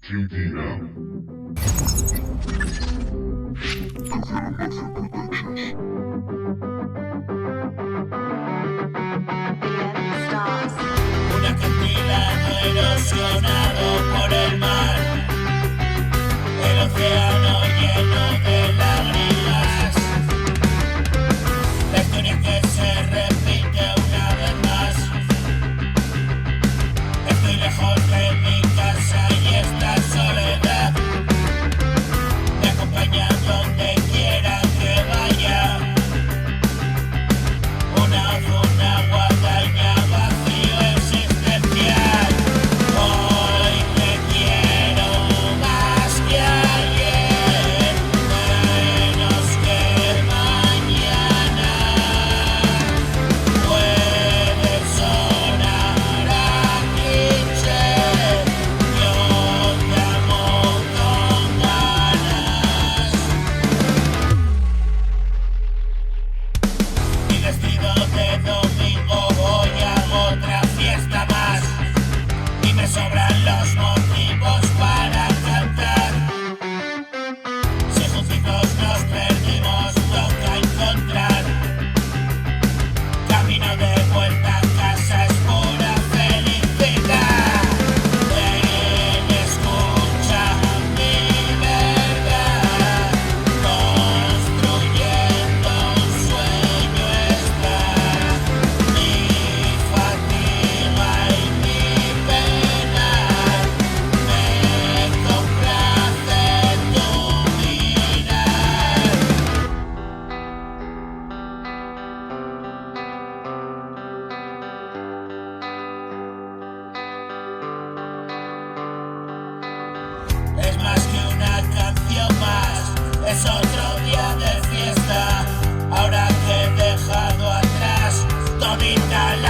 GDM. Un acantilado erosionado por el mar, el océano lleno de lágrimas, la historia que se repite una vez más. Estoy lejos de mi casa y esta soledad me acompaña donde quiera que vaya. Una guadaña vacío existencial. Hoy te quiero más que ayer, menos que mañana. Puede sonar a cliché, yo te amo con ganas. Mi vestido de domingo voy a otra fiesta más y me sobran los motivos para cantar. Si juntitos nos perdimos, toca encontrar camino de vuelta a casa, es pura felicidad. Ven, escucha mi verdad, construyendo un sueño está mi fatiga y mi pena. Me complace tu mirar. Es más que una canción más, es otro día de fiesta. Ahora que he dejado atrás todita la